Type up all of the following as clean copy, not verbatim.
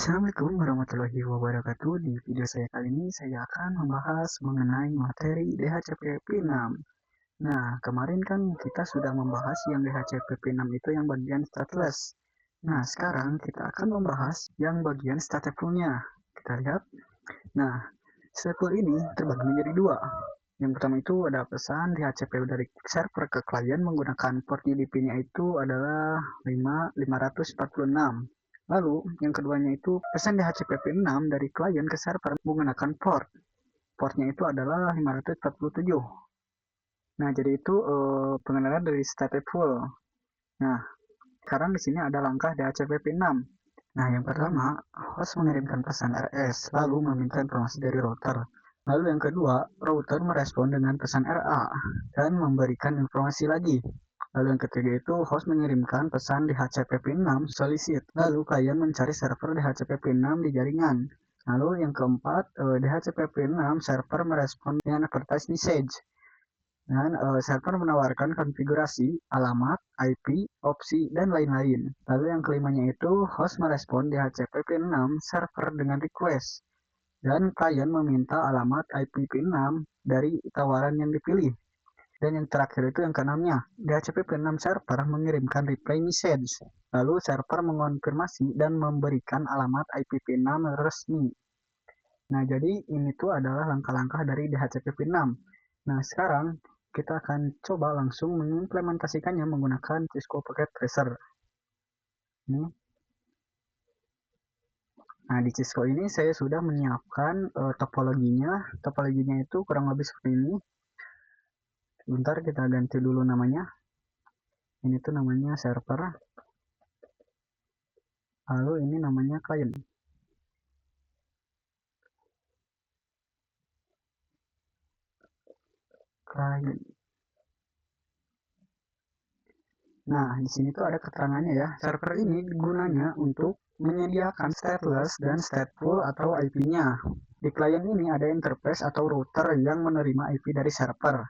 Assalamualaikum warahmatullahi wabarakatuh. Di video saya kali ini saya akan membahas mengenai materi DHCP6. Nah, kemarin kan kita sudah membahas yang DHCP6 itu yang bagian stateless. Nah, sekarang kita akan membahas yang bagian stateful-nya. Kita lihat. Nah, stateful ini terbagi menjadi dua. Yang pertama itu ada pesan DHCP dari server ke klien menggunakan port UDP-nya itu adalah 546. Lalu yang keduanya itu pesan DHCP6 dari klien ke server menggunakan port. Portnya itu adalah 547. Nah, jadi itu pengenalan dari stateful. Nah, sekarang di sini ada langkah DHCP6. Nah, yang pertama, host mengirimkan pesan RS, lalu meminta informasi dari router. Lalu yang kedua, router merespon dengan pesan RA dan memberikan informasi lagi. Lalu yang ketiga itu host mengirimkan pesan DHCP6 solicit. Lalu klien mencari server DHCP6 di jaringan. Lalu yang keempat, DHCP6 server merespon dengan advertise message. Dan server menawarkan konfigurasi, alamat, IP, opsi, dan lain-lain. Lalu yang kelimanya itu host merespon DHCP6 server dengan request. Dan klien meminta alamat IPv6 dari tawaran yang dipilih. Dan yang terakhir itu yang keenamnya, DHCP6 server mengirimkan reply message. Lalu server mengonfirmasi dan memberikan alamat IPv6 resmi. Nah, jadi ini tuh adalah langkah-langkah dari DHCP6. Nah, sekarang kita akan coba langsung mengimplementasikannya menggunakan Cisco Packet Tracer. Ini. Nah, di Cisco ini saya sudah menyiapkan topologinya. Topologinya itu kurang lebih seperti ini. Bentar kita ganti dulu namanya. Ini tuh namanya server. Lalu ini namanya klien. Klien. Nah, di sini tuh ada keterangannya ya. Server ini gunanya untuk menyediakan stateless dan stateful atau IP-nya. Di klien ini ada interface atau router yang menerima IP dari server.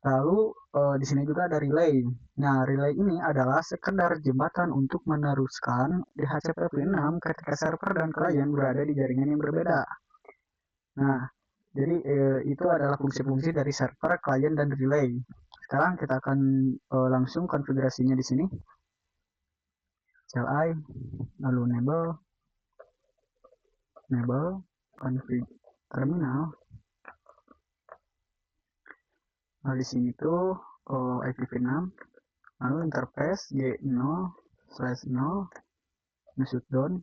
Lalu di sini juga ada relay. Nah, relay ini adalah sekedar jembatan untuk meneruskan DHCP6 ketika server dan klien berada di jaringan yang berbeda. Nah, jadi itu adalah fungsi-fungsi dari server, klien, dan relay. Sekarang kita akan langsung konfigurasinya di sini. CLI, lalu enable, config terminal. Nah, di sini tuh IPv6, lalu interface G0/0 shutdown.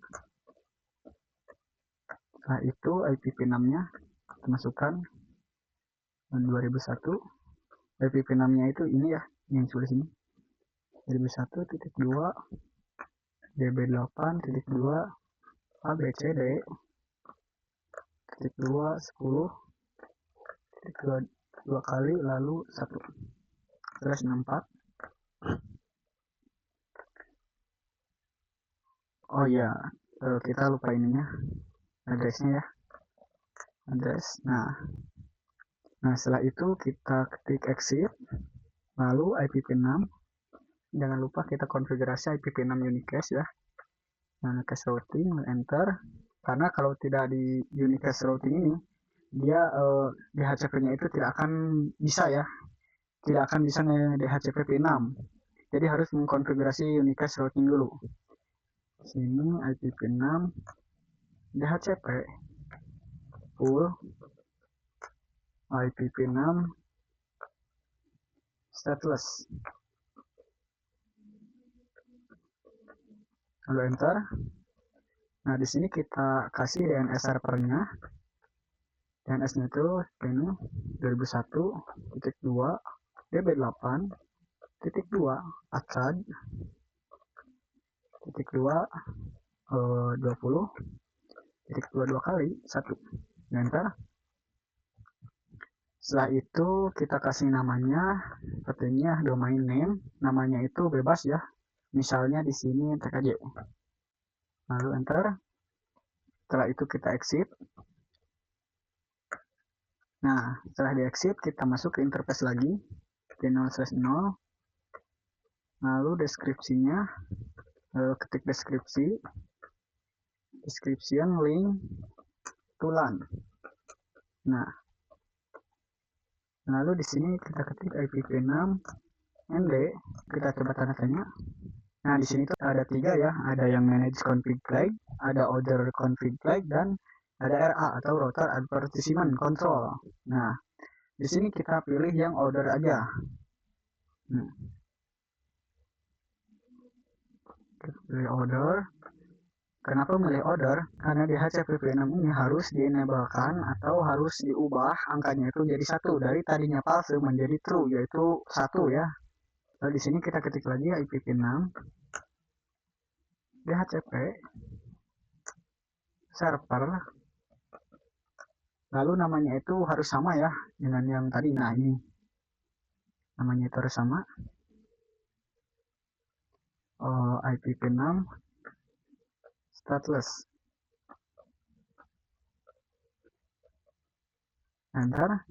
Nah, itu IPv6-nya kita masukkan 2001. IPv6-nya itu ini ya, yang tulis ini. 2001.2 db8.2 abcd titik 2 10 dua kali lalu 1/64. Oh ya, kita lupa ininya, addressnya ya, address. Nah setelah itu kita ketik exit, lalu IPv6. Jangan lupa kita konfigurasi IPv6 unicast ya. Nah, unicast routing, enter. Karena kalau tidak di unicast routing ini, dia DHCP-nya itu tidak akan bisa ya, tidak akan bisa DHCP6. Jadi harus mengkonfigurasi unicast routing dulu. Sini IPv6 DHCP full IPv6 stateless. Lalu enter. Nah, di sini kita kasih DNS servernya. DNS-nya itu ini 2001.2 db8.2 acad titik 2 20.2 kali 1. Enter. Setelah itu kita kasih namanya sepertinya domain name, namanya itu bebas ya. Misalnya di sini TKJ. Lalu enter. Setelah itu kita exit. Nah, setelah di exit kita masuk ke interface lagi G0/0. Lalu deskripsinya, ketik deskripsi. description link to LAN. Nah, lalu di sini kita ketik IPv6 ND, kita coba tanda tanya. Nah, di sini tuh ada 3 ya, ada yang manage config flag, ada other config flag, dan ada RA atau router advertisement control. Nah, di sini kita pilih yang order aja. Pilih order. Kenapa milih order? Karena di HCPP6 ini harus di-enablekan atau harus diubah angkanya itu jadi 1 dari tadinya palsu menjadi true, yaitu 1 ya. Lalu di sini kita ketik lagi IPv6 DHCP server. Lalu namanya itu harus sama ya dengan yang tadi. Nah, ini namanya itu harus sama. IPv6 stateless. Enter.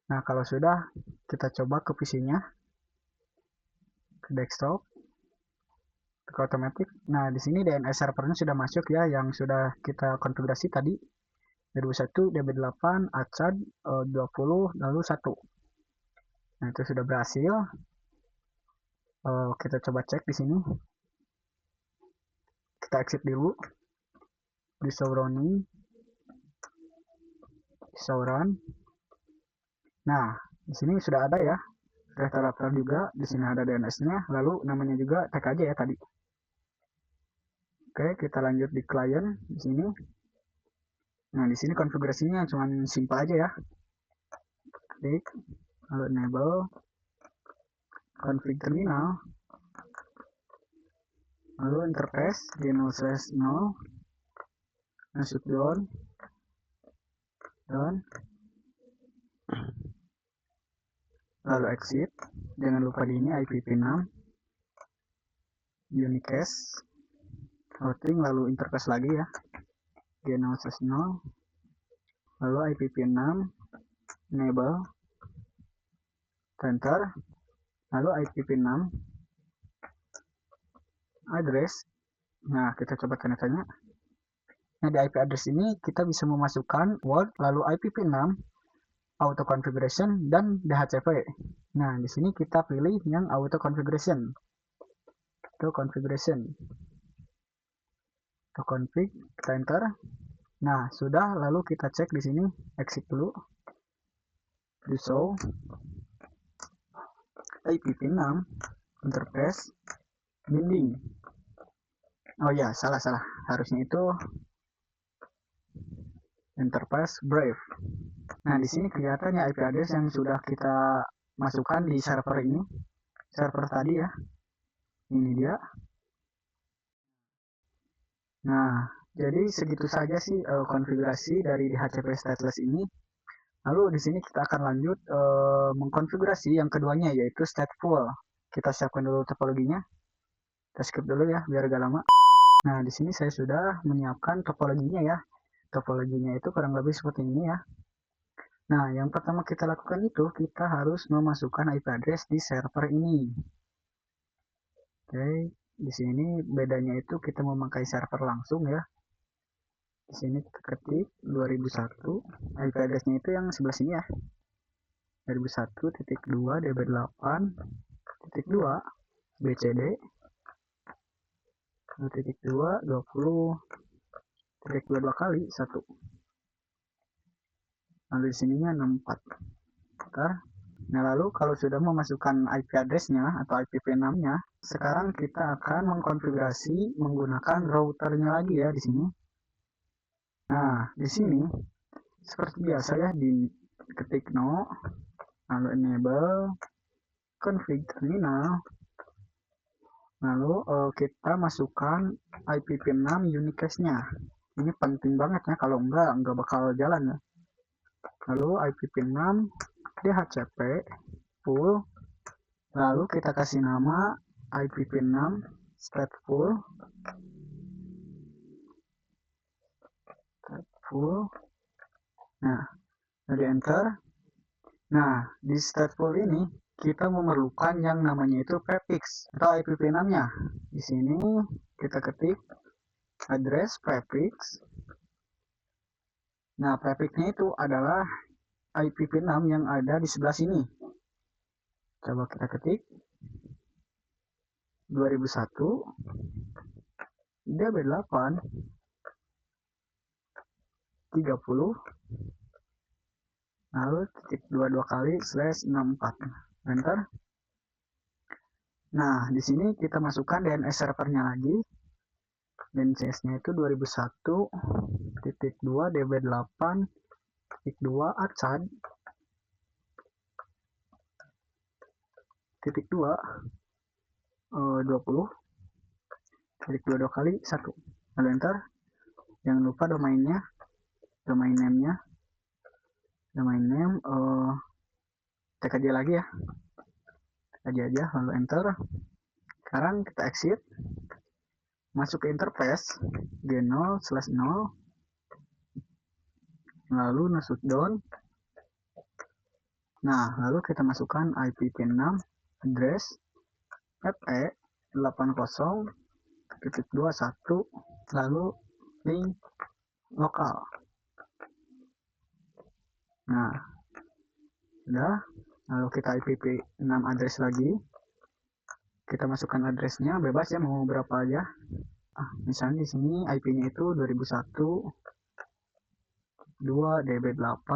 Nah, kalau sudah, kita coba ke PC-nya, ke desktop, ke otomatis. Nah, di sini DNS servernya sudah masuk ya, yang sudah kita konfigurasi tadi. DB1, DB8, ACAD 20, lalu 1. Nah, itu sudah berhasil. Kita coba cek di sini. Kita exit dulu. Di show running. Show run. Nah, di sini sudah ada ya. Sudah terdaftar juga. Di sini ada DNS-nya. Lalu namanya juga tag aja ya tadi. Oke, kita lanjut di client di sini. Nah, di sini konfigurasinya cuma simpel aja ya. Klik, lalu enable config terminal. Lalu interface di 0/0. Masuk down. Lalu exit. Jangan lupa di ini IPv6 unicast routing, lalu interface lagi ya G0/0, lalu IPv6 enable, enter, lalu IPv6 address. Nah, kita coba tanda tanya. Nah, di IP address ini kita bisa memasukkan word, lalu IPv6 auto configuration, dan DHCP. Nah, di sini kita pilih yang auto configuration. Auto config, kita enter. Nah, sudah, lalu kita cek di sini, exit dulu. Di show IPv6 interface binding. Oh ya, salah. Harusnya itu interface brave. Nah, di sini kelihatannya IP address yang sudah kita masukkan di server ini. Server tadi ya. Ini dia. Nah, jadi segitu saja sih konfigurasi dari DHCP stateless ini. Lalu di sini kita akan lanjut mengkonfigurasi yang keduanya, yaitu stateful. Kita siapkan dulu topologinya. Kita skip dulu ya biar gak lama. Nah, di sini saya sudah menyiapkan topologinya ya. Topologinya itu kurang lebih seperti ini ya. Nah, yang pertama kita lakukan itu kita harus memasukkan IP address di server ini. Oke, di sini bedanya itu kita memakai server langsung ya. Di sini kita ketik 2001, IP address-nya itu yang sebelah sini ya. 2001.2 db8.2 bcd 1.2 20.22 kali 1. Lalu di sininya 64. Bentar. Nah, lalu kalau sudah memasukkan IP address-nya atau IPv6-nya, sekarang kita akan mengkonfigurasi menggunakan routernya lagi ya di sini. Nah, di sini seperti biasa ya, diketik no, lalu enable config terminal, lalu kita masukkan IPv6 unicast-nya. Ini penting banget ya, kalau enggak bakal jalan ya. Lalu IPv6 DHCP full, lalu kita kasih nama IPv6 stateful. Nah, di enter. Nah, di stateful ini kita memerlukan yang namanya itu prefix atau IPv6-nya. Di sini kita ketik address prefix. Nah, prefixnya itu adalah IPv6 yang ada di sebelah sini. Coba kita ketik 2001 DB8 30 lalu titik 22 kali /64. Enter. Nah, di sini kita masukkan DNS servernya lagi. DNS-nya itu 2001.2 DB8.2 acad titik 2 20 titik 22 kali 1. Lalu enter. Jangan lupa domainnya, domain name-nya, domain name tag aja lagi ya, aja lalu enter. Sekarang kita exit, masuk ke interface g0/0, lalu no shutdown. Nah, lalu kita masukkan IPv6 address FE80.21 lalu link lokal. Nah, sudah. Lalu kita IPv6 address lagi. Kita masukkan addressnya, bebas ya mau berapa aja. Misalnya di sini IP-nya itu 2001.2 DB8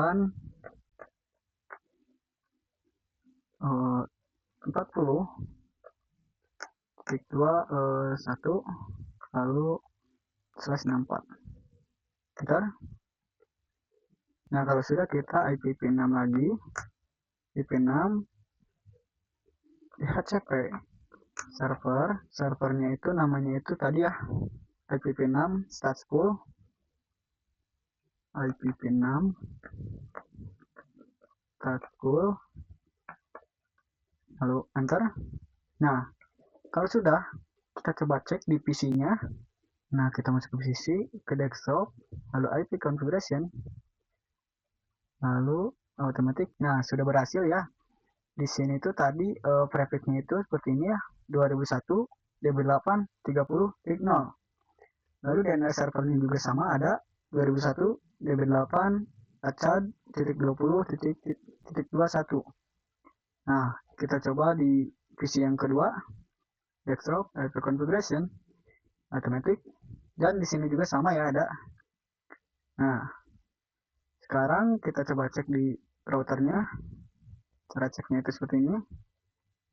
40.2 1 lalu /64. Enter. Nah, kalau sudah kita IPv6 lagi, IP6 DHCP servernya itu namanya itu tadi ya, IPv6 stateful IPv6 stateful lalu enter. Nah, kalau sudah, kita coba cek di PC-nya. Nah, kita masuk ke PC, ke desktop, lalu IP configuration, lalu automatic. Nah, sudah berhasil ya. Di sini tuh tadi prefixnya itu seperti ini ya, 2001 DB8 30.0. Lalu DNS servernya juga sama, ada 2001 DB8 acad.20.21. Nah, kita coba di PC yang kedua, desktop, IP configuration, automatic, dan di sini juga sama ya ada. Nah, sekarang kita coba cek di routernya. Cara ceknya itu seperti ini.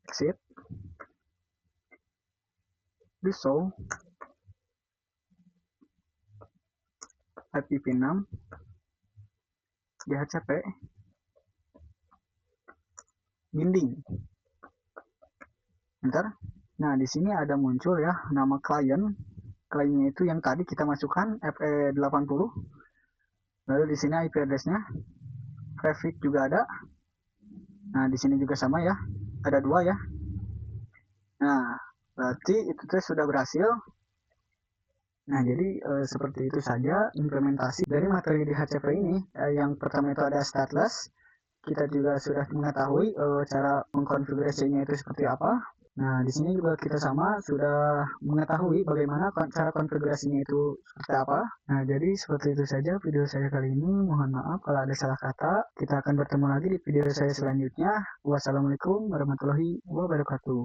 Exit. Do show IPv6 DHCP binding. Enter. Nah, di sini ada muncul ya nama klien. Kliennya itu yang tadi kita masukkan FE80. Lalu di sini IP address-nya. Prefix juga ada. Nah, di sini juga sama ya. Ada 2 ya. Nah, berarti itu sudah berhasil. Nah, jadi seperti itu saja implementasi dari materi DHCP ini. Yang pertama itu ada stateless. Kita juga sudah mengetahui cara mengkonfigurasinya itu seperti apa. Nah, di sini juga kita sama sudah mengetahui bagaimana cara konfigurasinya itu seperti apa. Nah, jadi seperti itu saja video saya kali ini. Mohon maaf kalau ada salah kata. Kita akan bertemu lagi di video saya selanjutnya. Wassalamualaikum warahmatullahi wabarakatuh.